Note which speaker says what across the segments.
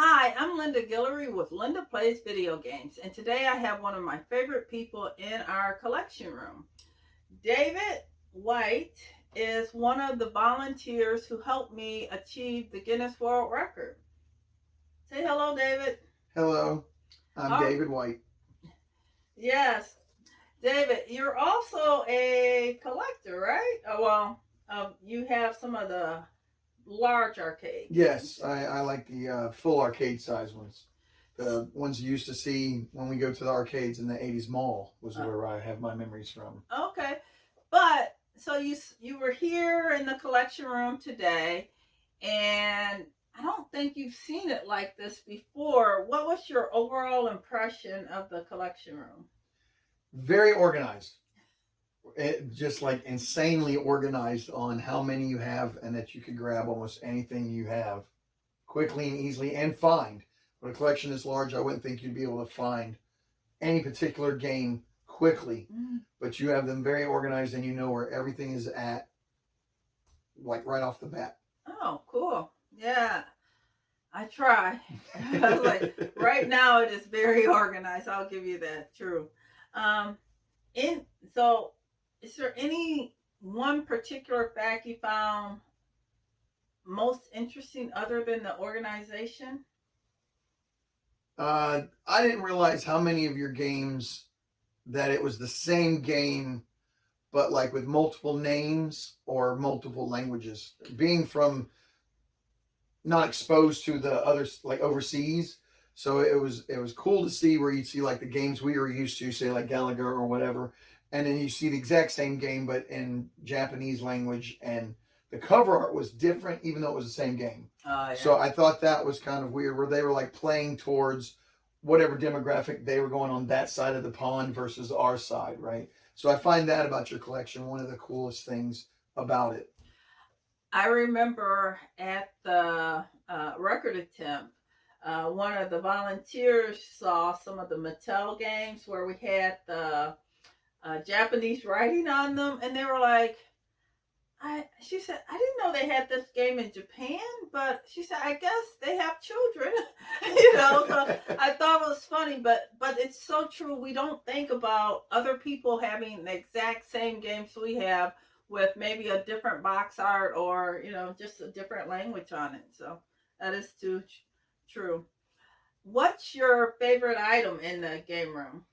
Speaker 1: Hi, I'm Linda Guillory with Linda Plays Video Games, and today I have one of my favorite people in our collection room. David White is one of the volunteers who helped me achieve the Guinness World Record. Say hello, David.
Speaker 2: Hello, I'm
Speaker 1: Oh,
Speaker 2: David White.
Speaker 1: yes. David, you're also a collector, right? You have some of the large arcade
Speaker 2: Yes,
Speaker 1: games.
Speaker 2: I like the full arcade size ones. The ones you used to see when we go to the arcades in the 80s mall was
Speaker 1: Uh,
Speaker 2: where I have my memories from.
Speaker 1: okay. But so you were here in the collection room today, and I don't think you've seen it like this before. What was your overall impression of the collection room?
Speaker 2: Very organized. Just like insanely organized on how many you have and that you could grab almost anything you have quickly and easily and find. But a collection this large, I wouldn't think you'd be able to find any particular game quickly.
Speaker 1: Mm.
Speaker 2: But you have them very organized and you know where everything is at, like right off the bat.
Speaker 1: Oh, cool. Yeah, I try. I was like, right now it is very organized. I'll give you that. True. Um, in so, is there any one particular fact you found most interesting other than the organization?
Speaker 2: I didn't realize how many of your games that it was the same game, but like with multiple names or multiple languages. Being from not exposed to the others like overseas, so it was cool to see where you'd see like the games we were used to, say like Gallagher or whatever, and then you see the exact same game but in Japanese language, and the cover art was different even though it was the same game.
Speaker 1: Oh yeah.
Speaker 2: So I thought that was kind of weird where they were like playing towards whatever demographic they were going on that side of the pond versus our side, right? So I find that about your collection one of the coolest things about it.
Speaker 1: I remember at the record attempt, one of the volunteers saw some of the Mattel games where we had the Japanese writing on them, and they were like, she said, I didn't know they had this game in Japan, but she said, I guess they have children, So I thought it was funny, but it's so true. We don't think about other people having the exact same games we have with maybe a different box art or just a different language on it. So that is too true. What's your favorite item in the game room?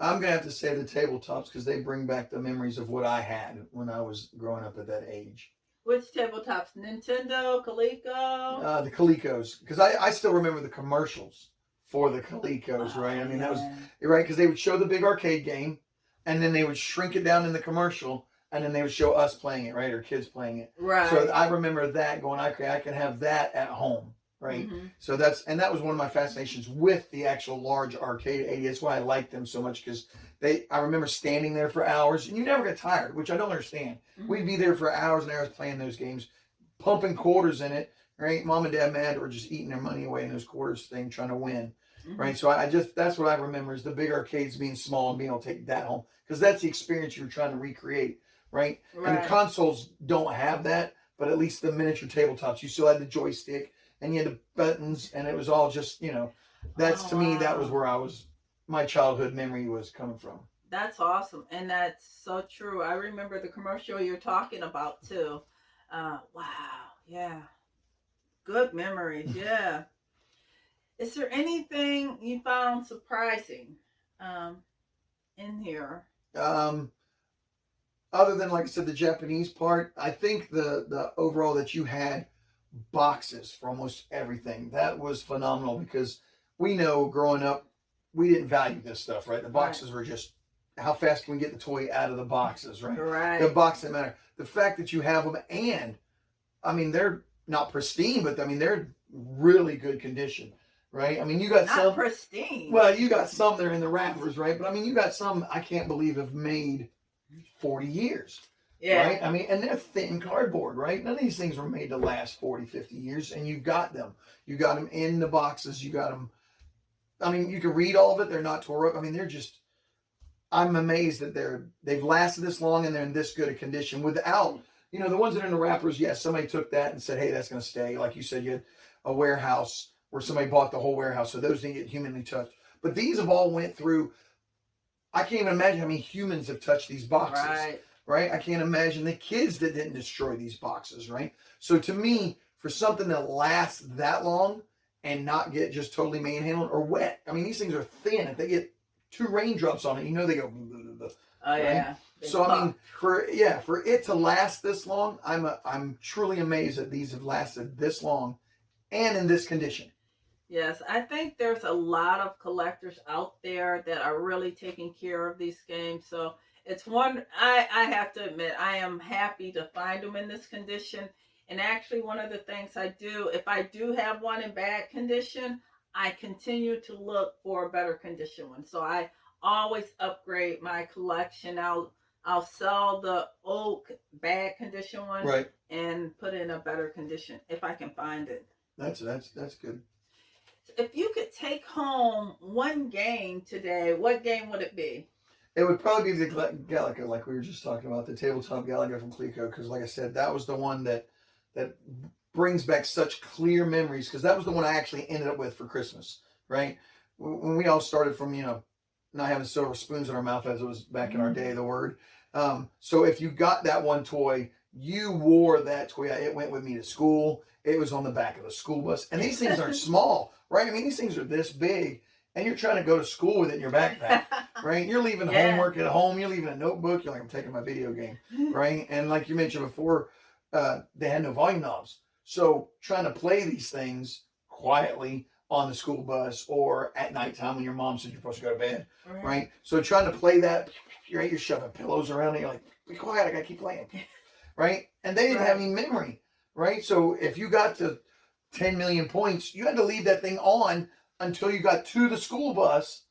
Speaker 2: I'm gonna have to say the tabletops because they bring back the memories of what I had when I was growing up at that age.
Speaker 1: Which tabletops? Nintendo, Coleco?
Speaker 2: The Colecos, because I still remember the commercials for the Colecos,
Speaker 1: Oh,
Speaker 2: right? I mean, that was
Speaker 1: yeah.
Speaker 2: right because they would show the big arcade game, and then they would shrink it down in the commercial, and then they would show us playing it, right, or kids playing it.
Speaker 1: Right.
Speaker 2: So I remember that going, okay, I can have that at home, right?
Speaker 1: Mm-hmm.
Speaker 2: So that was one of my fascinations with the actual large arcade 80. That's why I liked them so much because I remember standing there for hours, and you never get tired, which I don't understand.
Speaker 1: Mm-hmm.
Speaker 2: We'd be there for hours and hours playing those games, pumping quarters in it, right? Mom and dad mad or just eating their money away in those quarters thing, trying to win, right? So I just that's what I remember is the big arcades being small and being able to take that home because that's the experience you were trying to recreate, right? And the consoles don't have that, but at least the miniature tabletops, you still had the joystick and you had the buttons, and it was all just that's to me that was where my childhood memory was coming from.
Speaker 1: That's awesome, and that's so true. I remember the commercial you're talking about too. Wow, yeah, good memories. Yeah. Is there anything you found surprising um, in here?
Speaker 2: Um, Other than like I said, the Japanese part, I think the overall that you had boxes for almost everything that was phenomenal because we know growing up we didn't value this stuff, right? The boxes were just how fast can we get the toy out of the boxes, right?
Speaker 1: Right.
Speaker 2: The box didn't matter. The fact that you have them, and I mean they're not pristine, but I mean they're really good condition, right? I mean you got
Speaker 1: Not
Speaker 2: some
Speaker 1: pristine.
Speaker 2: Well, you got some that are in the wrappers, right? But I mean you got some I can't believe have made 40 years.
Speaker 1: Yeah.
Speaker 2: Right? I mean, and they're thin cardboard, right? None of these things were made to last 40, 50 years, and you've got them. You got them in the boxes. You got them. I mean, you can read all of it. They're not tore up. I mean, they're just, I'm amazed that they've lasted this long and they're in this good a condition without, the ones that are in the wrappers, yes, somebody took that and said, hey, that's going to stay. Like you said, you had a warehouse where somebody bought the whole warehouse, so those didn't get humanly touched. But these have all went through. I can't even imagine how many humans have touched these boxes, right? I can't imagine the kids that didn't destroy these boxes, right? So to me, for something that lasts that long and not get just totally manhandled or wet, I mean, these things are thin. If they get 2 raindrops on it, you know they go. Blah, blah, blah,
Speaker 1: Oh
Speaker 2: right?
Speaker 1: yeah.
Speaker 2: So I mean, for it to last this long, I'm truly amazed that these have lasted this long, and in this condition.
Speaker 1: Yes, I think there's a lot of collectors out there that are really taking care of these games. So it's one, I have to admit, I am happy to find them in this condition. And actually, one of the things I do, if I do have one in bad condition, I continue to look for a better condition one. So I always upgrade my collection. I'll sell the old bad condition one,
Speaker 2: right,
Speaker 1: and put in a better condition if I can find it.
Speaker 2: That's good.
Speaker 1: If you could take home one game today, what game would it be?
Speaker 2: It would probably be the Galaga, like we were just talking about, the tabletop Galaga from Coleco, because like I said, that was the one that brings back such clear memories, because that was the one I actually ended up with for Christmas, right? When we all started from, not having silver spoons in our mouth, as it was back in our day, the word. So if you got that one toy, you wore that toy. It went with me to school. It was on the back of the school bus. And these things aren't small, right? I mean, these things are this big, and you're trying to go to school with it in your backpack, right? You're leaving homework at home. You're leaving a notebook. You're like, I'm taking my video game, right? And like you mentioned before, they had no volume knobs. So trying to play these things quietly on the school bus or at nighttime when your mom said you're supposed to go to bed, right? So trying to play that, you're shoving pillows around it. You're like, be quiet, I got to keep playing, right? And they didn't have any memory, right? So if you got to 10 million points, you had to leave that thing on until you got to the school bus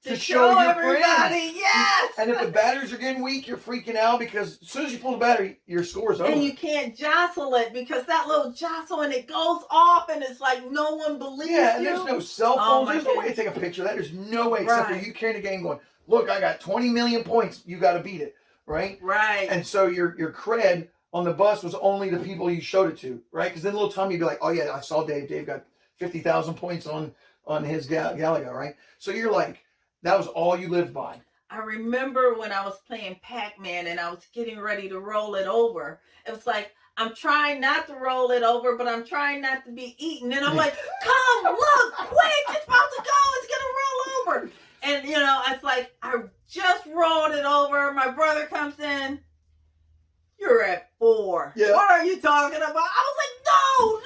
Speaker 2: to show your
Speaker 1: everybody,
Speaker 2: friends.
Speaker 1: yes!
Speaker 2: And if the batteries are getting weak, you're freaking out, because as soon as you pull the battery, your score's over.
Speaker 1: And you can't jostle it, because that little jostle and it goes off, and it's like no one believes you.
Speaker 2: And there's no cell phones. There's no way to take a picture of that. There's no way, except for you carrying the game going, look, I got 20 million points. You got to beat it, right?
Speaker 1: Right.
Speaker 2: And so your cred on the bus was only the people you showed it to, right? Because then little Tommy would be like, oh yeah, I saw Dave. Dave got 50,000 points on his Galaga, right? So you're like, that was all you lived by.
Speaker 1: I remember when I was playing Pac-Man and I was getting ready to roll it over. It was like, I'm trying not to roll it over, but I'm trying not to be eaten. And I'm like, come, look, quick, it's about to go. It's going to roll over. And, it's like, I just rolled it over. My brother comes in. You're at 4.
Speaker 2: Yeah.
Speaker 1: What are you talking about? I was like, no,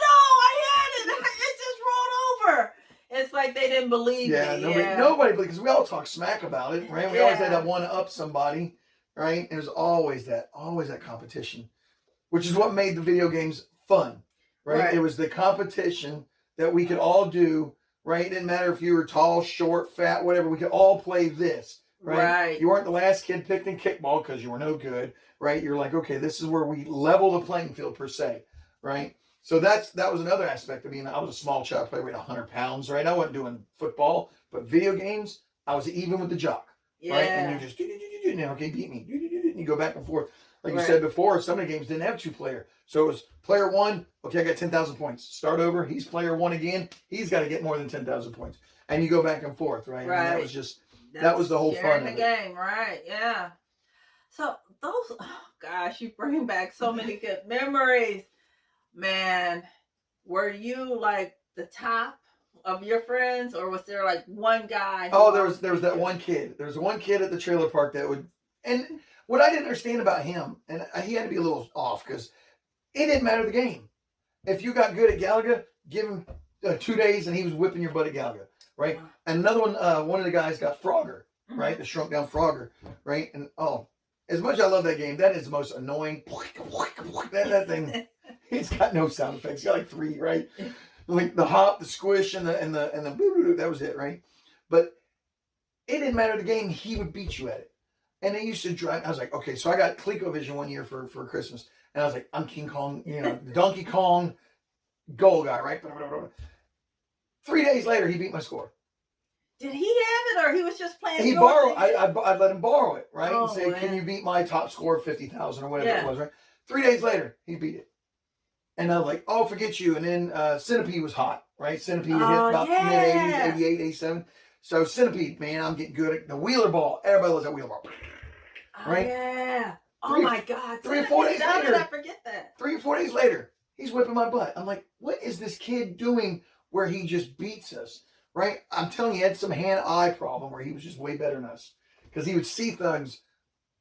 Speaker 1: I had it. It just rolled over. It's like they didn't believe me.
Speaker 2: Nobody, because we all talk smack about it, right? We always had that one up somebody, right? And there's always that competition, which is what made the video games fun, right? It was the competition that we could all do, right? It didn't matter if you were tall, short, fat, whatever. We could all play this, right? You weren't the last kid picked in kickball because you were no good, right? You're like, okay, this is where we level the playing field per se, right? So that was another aspect of being. I was a small child, probably weighed 100 pounds, right? I wasn't doing football, but video games, I was even with the jock, right? And you just okay, beat me, and you go back and forth. Like you said before, some of the games didn't have 2-player, so it was player 1. Okay, I got 10,000 points. Start over. He's player 1 again. He's got to get more than 10,000 points, and you go back and forth, right?
Speaker 1: Right.
Speaker 2: And that was just that was the whole fun of
Speaker 1: the game, right? Yeah. So those, gosh, you bring back so many good memories. Man, were you like the top of your friends, or was there like one guy?
Speaker 2: There was that one kid. There was one kid at the trailer park that would, and what I didn't understand about him, and he had to be a little off, because it didn't matter the game. If you got good at Galaga, give him 2 days and he was whipping your butt at Galaga, right? Wow. And another one of the guys got Frogger, right? The shrunk down Frogger, right? And as much as I love that game, that is the most annoying. That thing. It's got no sound effects. It's got like 3, right? Like the hop, the squish, and the boo. That was it, right? But it didn't matter the game. He would beat you at it. And they used to drive. I was like, okay, so I got ColecoVision one year for Christmas, and I was like, I'm King Kong, the Donkey Kong goal guy, right? 3 days later, he beat my score.
Speaker 1: Did he have it, or he was just playing?
Speaker 2: He borrowed. I'd let him borrow it, right?
Speaker 1: Oh,
Speaker 2: and say, can you beat my top score of 50,000 or whatever it was, right? 3 days later, he beat it. And I was like, oh, forget you. And then Centipede was hot, right? Centipede hit
Speaker 1: Oh,
Speaker 2: about mid-80s,
Speaker 1: yeah.
Speaker 2: 88, 87. So Centipede, man, I'm getting good at the wheeler ball. Everybody loves that wheeler ball,
Speaker 1: Oh,
Speaker 2: right?
Speaker 1: yeah. Oh, my God.
Speaker 2: 3 or 4 days
Speaker 1: How
Speaker 2: later.
Speaker 1: did I forget that?
Speaker 2: 3 or 4 days later, he's whipping my butt. I'm like, what is this kid doing where he just beats us, right? I'm telling you, he had some hand-eye problem where he was just way better than us. Because he would see things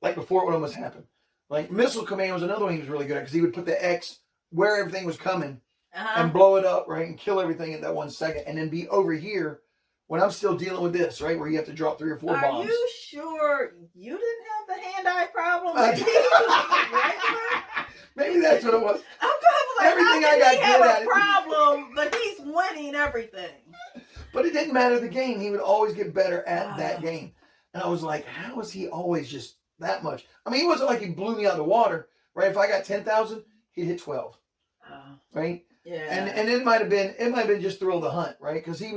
Speaker 2: like before it would almost happen. Like Missile Command was another one he was really good at because he would put the X where everything was coming and blow it up, right, and kill everything in that 1 second, and then be over here when I'm still dealing with this, right, where you have to drop 3 or 4 bombs.
Speaker 1: Are you sure you didn't have the hand-eye problem?
Speaker 2: Maybe that's what it was.
Speaker 1: I'm like,
Speaker 2: everything
Speaker 1: how
Speaker 2: I got
Speaker 1: he
Speaker 2: good
Speaker 1: have
Speaker 2: at
Speaker 1: a problem, but he's winning everything.
Speaker 2: But it didn't matter the game. He would always get better at that game. And I was like, how is he always just that much? I mean, he wasn't like he blew me out of the water, right? If I got 10,000, he'd hit 12, right?
Speaker 1: Yeah.
Speaker 2: And it might have been just thrill of the hunt, right? Because he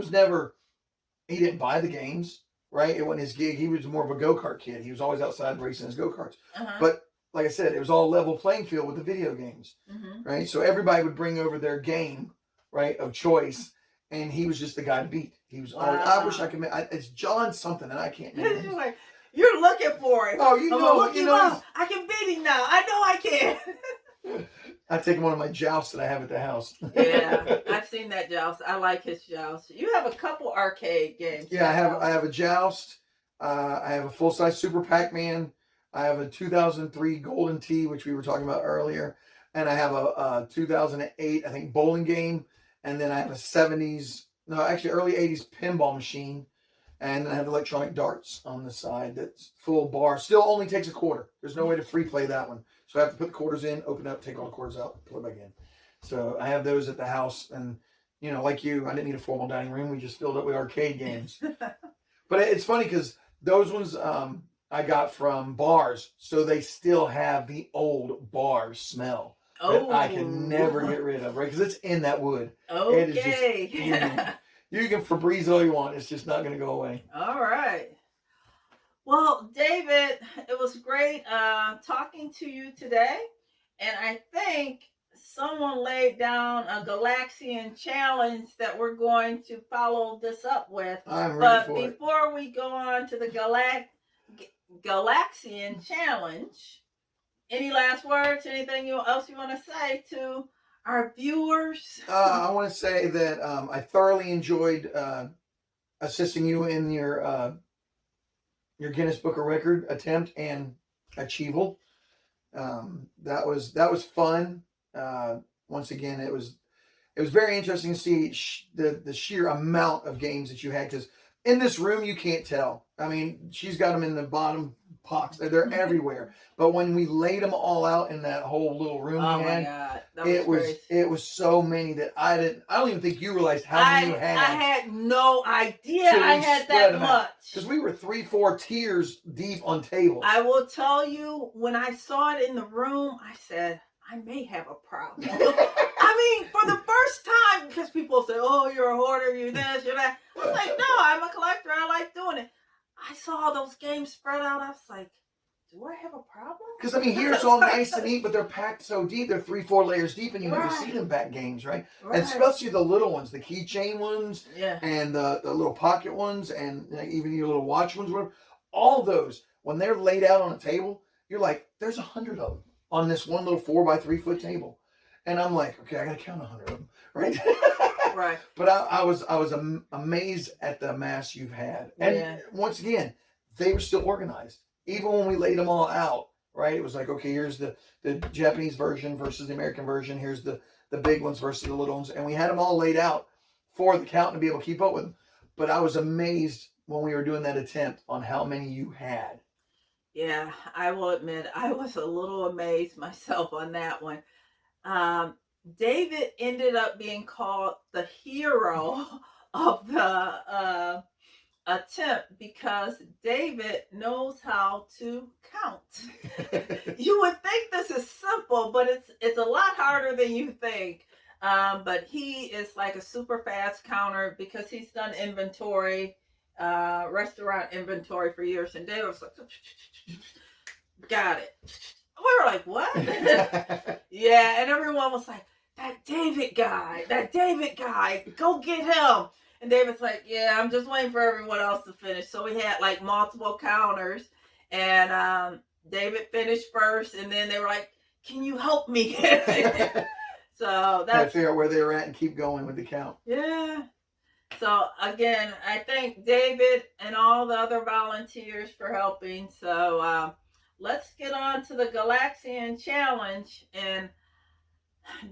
Speaker 2: didn't buy the games, right? It wasn't his gig. He was more of a go-kart kid. He was always outside racing his go-karts. But like I said, it was all level playing field with the video games, right? So everybody would bring over their game, right, of choice, and he was just the guy to beat. He was always, I wish I could. It's John something, and I can't remember.
Speaker 1: You're like, you're looking for it.
Speaker 2: Oh, you know,
Speaker 1: look him up. I can beat him now. I know I can.
Speaker 2: I take him one of my jousts that I have at the house.
Speaker 1: Yeah, I've seen that joust. I like his joust. You have a couple arcade games.
Speaker 2: Yeah, I have a joust. I have a full size Super Pac-Man. I have a 2003 Golden Tee, which we were talking about earlier, and I have a 2008, I think, bowling game, and then I have a early 80s pinball machine, and then I have electronic darts on the side that's full bar. Still only takes a quarter. There's no way to free play that one. So I have to put the quarters in, open up, take all the quarters out, put it back in. So I have those at the house, and like you, I didn't need a formal dining room. We just filled it with arcade games. But it's funny because those ones I got from bars, so they still have the old bar smell that I can never get rid of, right? Because it's in that wood.
Speaker 1: Okay.
Speaker 2: It is just, you can Febreze all you want. It's just not going to go away.
Speaker 1: All right. Well, David, it was great talking to you today. And I think someone laid down a Galaxian challenge that we're going to follow this up with.
Speaker 2: I'm ready for it.
Speaker 1: But before we go on to the Galaxian challenge, any last words? Anything else you want to say to our viewers?
Speaker 2: I want to say that I thoroughly enjoyed assisting you in your Guinness Book of Record attempt and achievable. That was fun. Once again, it was very interesting to see the sheer amount of games that you had, because in this room you can't tell. I mean, she's got them in the bottom pox. They're everywhere. But when we laid them all out in that whole little room we had,
Speaker 1: my God.
Speaker 2: It was so many that I don't even think you realized how many you had.
Speaker 1: I had no idea I had that much.
Speaker 2: Because we were 3-4 tiers deep on tables.
Speaker 1: I will tell you, when I saw it in the room, I said, I may have a problem. I mean, for the first time, because people say, oh, you're a hoarder, you're this, you're that. I was like, no, I'm a collector. I like doing it. I saw those games spread out. I was like, do I have a problem?
Speaker 2: Because, I mean, here it's all nice and neat, but they're packed so deep. They're 3-4 layers deep, and you never see them back games, right? And especially the little ones, the keychain ones, and the little pocket ones, and even your little watch ones, whatever. All those, when they're laid out on a table, you're like, there's 100 of them on this one little 4x3 foot table. And I'm like, okay, I got to count 100 of them, right?
Speaker 1: Right.
Speaker 2: But I was amazed at the mass you've had. And once again, they were still organized. Even when we laid them all out, right? It was like, okay, here's the Japanese version versus the American version. Here's the big ones versus the little ones. And we had them all laid out for the count to be able to keep up with them. But I was amazed when we were doing that attempt on how many you had.
Speaker 1: Yeah, I will admit, I was a little amazed myself on that one. David ended up being called the hero of the attempt because David knows how to count. You would think this is simple, but it's a lot harder than you think. But he is like a super fast counter because he's done inventory, restaurant inventory for years. And David was like, got it. We were like, what? Yeah, and everyone was like, that David guy, go get him. And David's like, yeah, I'm just waiting for everyone else to finish. So we had like multiple counters, and David finished first, and then they were like, can you help me? So
Speaker 2: that's, figure out where they were at and keep going with the count.
Speaker 1: Yeah. So again, I thank David and all the other volunteers for helping. So let's get on to the Galaxian challenge, and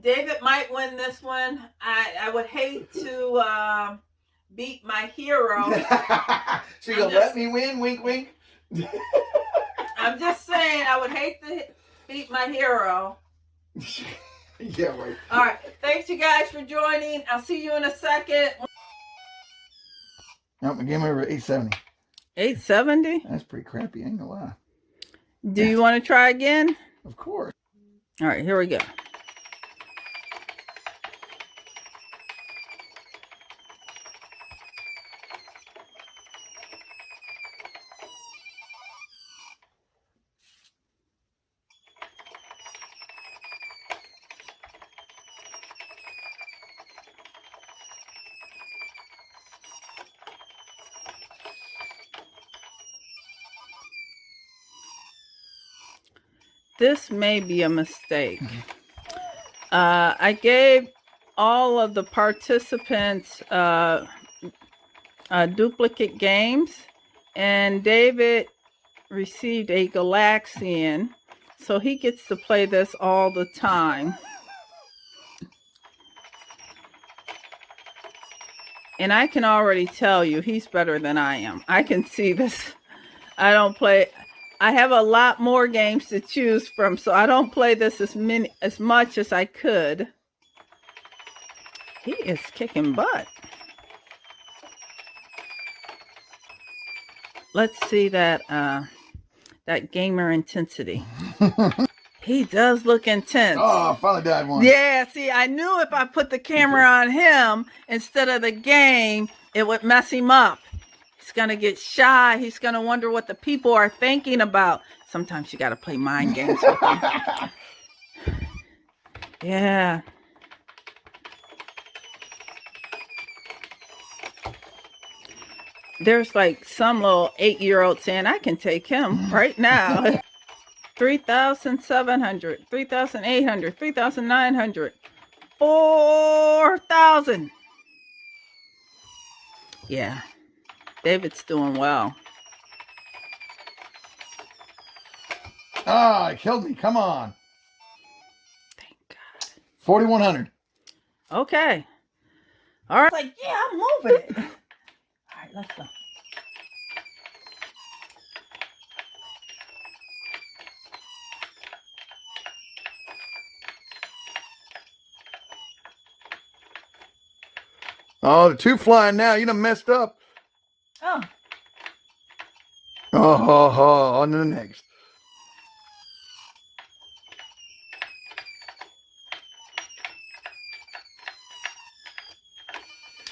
Speaker 1: David might win this one. I would hate to beat my hero.
Speaker 2: So you're gonna let me win? Wink, wink.
Speaker 1: I'm just saying, I would hate to beat my hero.
Speaker 2: Yeah, right.
Speaker 1: All right. Thanks, you guys, for joining. I'll see you in a second.
Speaker 2: Nope, my game over 870.
Speaker 1: 870?
Speaker 2: That's pretty crappy, I ain't gonna lie.
Speaker 1: Do you want to try again?
Speaker 2: Of course.
Speaker 1: All right, here we go. This may be a mistake. I gave all of the participants duplicate games, and David received a Galaxian, so he gets to play this all the time. And I can already tell you he's better than I am. I can see this. I don't play. I have a lot more games to choose from, so I don't play this as much as I could. He is kicking butt. Let's see that gamer intensity. He does look intense.
Speaker 2: Oh, I finally died one.
Speaker 1: Yeah, see, I knew if I put the camera on him instead of the game, it would mess him up. He's going to get shy. He's going to wonder what the people are thinking about. Sometimes you got to play mind games with him. Yeah. There's like some little 8-year-old saying, I can take him right now. 3,700, 3,800, 3,900, 4,000. Yeah. David's doing well.
Speaker 2: Ah, it killed me. Come on.
Speaker 1: Thank God.
Speaker 2: 4,100.
Speaker 1: Okay. All right. Like, yeah, I'm moving it. All right, let's go.
Speaker 2: Oh, the two flying now. You done messed up.
Speaker 1: Oh.
Speaker 2: Oh, on to the next.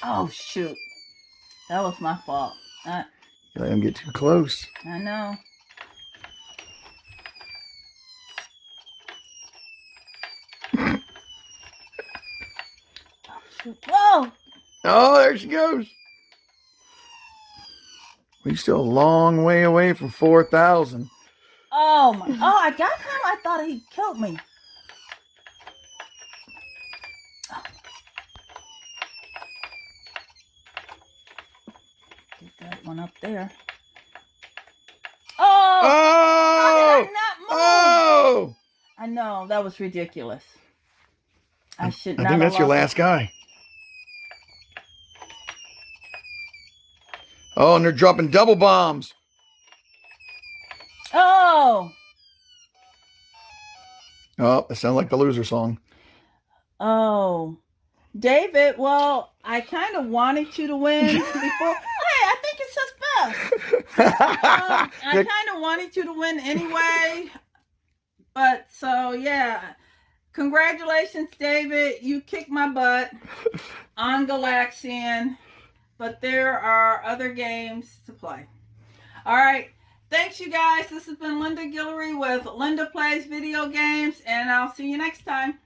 Speaker 1: Oh, shoot. That was my fault.
Speaker 2: You let him get too close.
Speaker 1: I know. Oh, shoot. Whoa!
Speaker 2: Oh, there she goes. We're still a long way away from 4,000.
Speaker 1: Oh, my. Oh, I got him. I thought he killed me. Get that one up there. Oh! How did I not move?
Speaker 2: Oh!
Speaker 1: I know. That was ridiculous. I should not.
Speaker 2: I think that's your last guy. Oh, and they're dropping double bombs.
Speaker 1: Oh!
Speaker 2: Oh, that sounds like the loser song.
Speaker 1: Oh. David, well, I kind of wanted you to win before. Hey, I think it's his best. I kind of wanted you to win anyway. But so, yeah. Congratulations, David. You kicked my butt on Galaxian. But there are other games to play. All right. Thanks, you guys. This has been Linda Guillory with Linda Plays Video Games. And I'll see you next time.